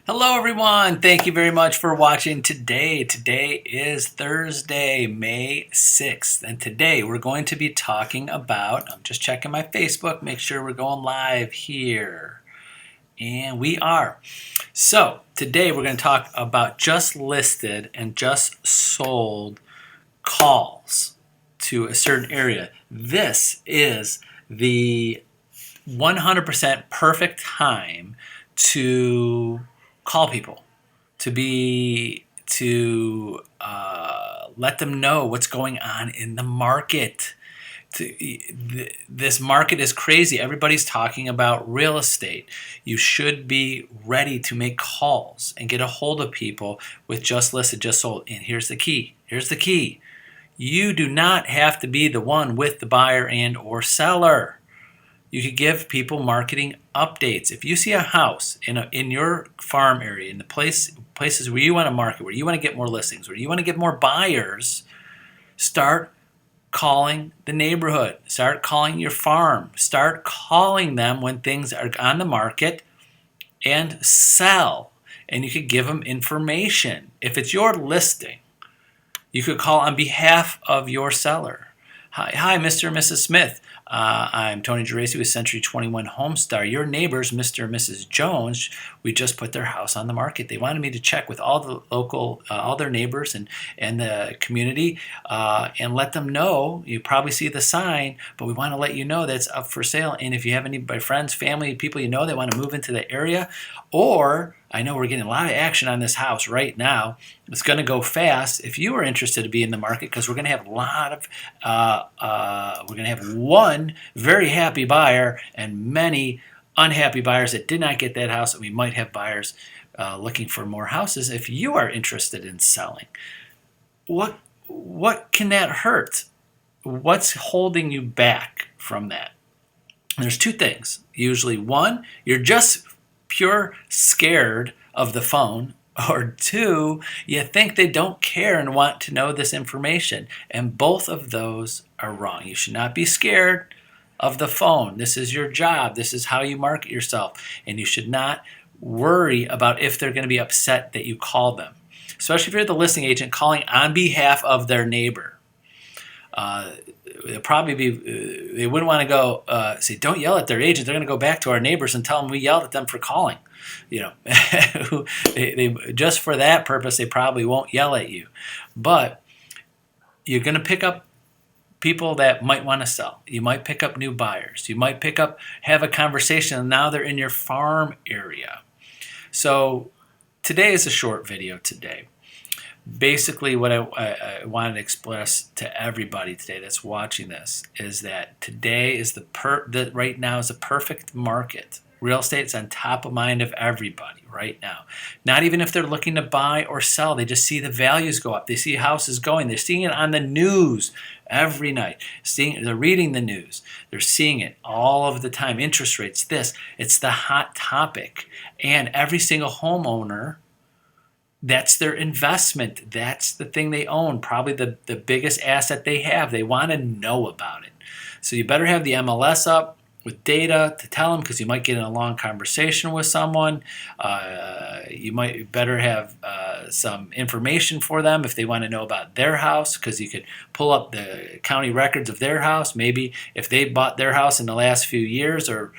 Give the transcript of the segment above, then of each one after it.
Hello, everyone. Thank you very much for watching today. Today is Thursday, May 6th. And today we're going to be talking about, I'm just checking my Facebook, make sure we're going live here. And we are. So today we're going to talk about just listed and just sold calls to a certain area. This is the 100% perfect time to call people, to let them know what's going on in the market. This market is crazy. Everybody's talking about real estate. You should be ready to make calls and get a hold of people with just listed, just sold. And here's the key. You do not have to be the one with the buyer and or seller. You could give people marketing updates. If you see a house in your farm area, in the places where you want to market, where you want to get more listings, where you want to get more buyers, start calling the neighborhood. Start calling your farm. Start calling them when things are on the market and sell. And you could give them information. If it's your listing, you could call on behalf of your seller. Hi, Mr. and Mrs. Smith. I'm Tony Geraci with Century 21 Homestar. Your neighbors, Mr. and Mrs. Jones, we just put their house on the market. They wanted me to check with all the local, all their neighbors and the community and let them know. You probably see the sign, but we want to let you know that it's up for sale. And if you have any friends, family, people you know that want to move into the area, or I know we're getting a lot of action on this house right now. It's going to go fast. If you are interested to be in the market, because we're going to have a lot of, we're going to have one very happy buyer and many unhappy buyers that did not get that house, and we might have buyers looking for more houses. If you are interested in selling, what can that hurt? What's holding you back from that? There's two things. Usually, one, you're just pure scared of the phone, or two, you think they don't care and want to know this information. And both of those are wrong. You should not be scared of the phone. This is your job. This is how you market yourself. And you should not worry about if they're going to be upset that you call them, especially if you're the listing agent calling on behalf of their neighbor. They'll probably they wouldn't want to go say, don't yell at their agent. They're going to go back to our neighbors and tell them we yelled at them for calling. They just for that purpose, they probably won't yell at you. But you're going to pick up people that might want to sell. You might pick up new buyers. You might have a conversation, and now they're in your farm area. So today is a short video today. Basically, what I wanted to express to everybody today that's watching this is that today is right now is the perfect market. Real estate's on top of mind of everybody right now. Not even if they're looking to buy or sell, they just see the values go up. They see houses going. They're seeing it on the news every night. They're reading the news. They're seeing it all of the time. Interest rates, it's the hot topic. And every single homeowner, that's their investment. That's the thing they own, probably the biggest asset they have. They want to know about it. So you better have the MLS up with data to tell them, because you might get in a long conversation with someone. You might better have some information for them if they want to know about their house, because you could pull up the county records of their house. Maybe if they bought their house in the last few years or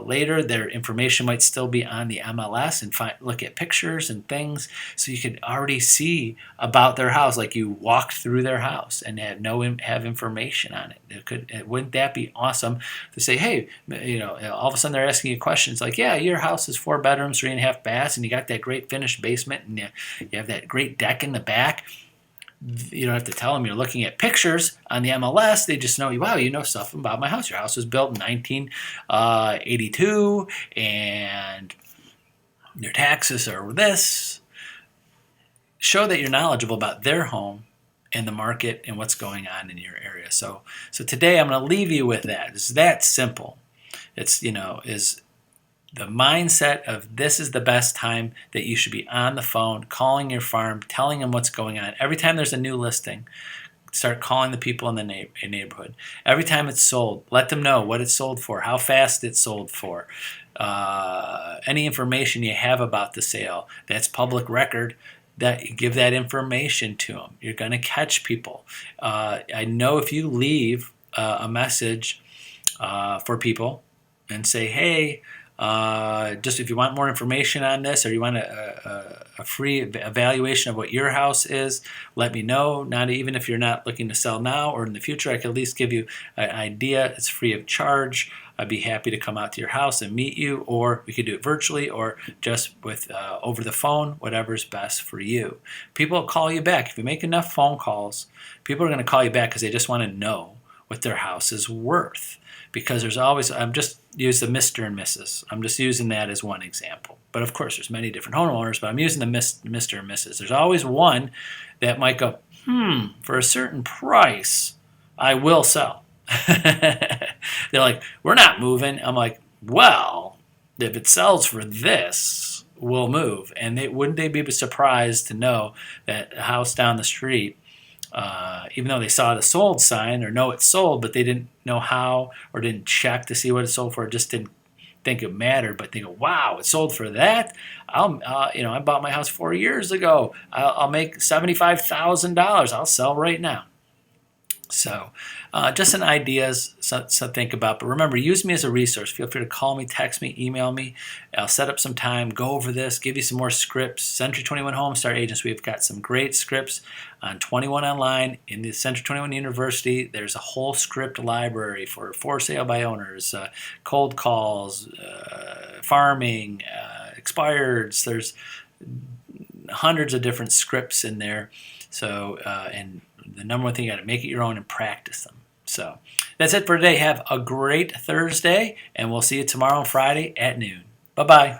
later, their information might still be on the MLS, and look at pictures and things, so you could already see about their house, like you walked through their house and have information on it. Wouldn't that be awesome to say, hey, all of a sudden they're asking you questions like, yeah, your house is 4 bedrooms, 3.5 baths, and you got that great finished basement, and you have that great deck in the back. You don't have to tell them you're looking at pictures on the MLS. They just know, wow, you know stuff about my house. Your house was built in 1982, and your taxes are this. Show that you're knowledgeable about their home and the market and what's going on in your area. So today I'm going to leave you with that. It's that simple. It's is the mindset of this is the best time that you should be on the phone, calling your farm, telling them what's going on. Every time there's a new listing, start calling the people in the neighborhood. Every time it's sold, let them know what it's sold for, how fast it's sold for. any information you have about the sale that's public record, that give that information to them. You're going to catch people. I know if you leave a message for people and say, hey, just if you want more information on this, or you want a free evaluation of what your house is, let me know. Not even if you're not looking to sell now or in the future, I can at least give you an idea. It's free of charge. I'd be happy to come out to your house and meet you, or we could do it virtually or just with over the phone, whatever's best for you. People will call you back. If you make enough phone calls, people are going to call you back because they just want to know what their house is worth. Because there's always, I'm just use the Mr. and Mrs. I'm just using that as one example. But of course, there's many different homeowners, but I'm using the Mr. and Mrs. There's always one that might go, for a certain price, I will sell. They're like, we're not moving. I'm like, well, if it sells for this, we'll move. And wouldn't they be surprised to know that a house down the street, even though they saw the sold sign or know it's sold, but they didn't know how or didn't check to see what it sold for, just didn't think it mattered, but they go, wow, it sold for that? I bought my house 4 years ago. I'll make $75,000. I'll sell right now. So just some ideas to think about. But remember, use me as a resource. Feel free to call me, text me, email me. I'll set up some time, go over this, give you some more scripts. Century 21 Home Start Agents, we've got some great scripts on 21 Online. In the Century 21 University, there's a whole script library for sale by owners, cold calls, farming, expireds. There's hundreds of different scripts in there. So, and the number one thing, you got to make it your own and practice them. So that's it for today. Have a great Thursday, and we'll see you tomorrow on Friday at noon. Bye-bye.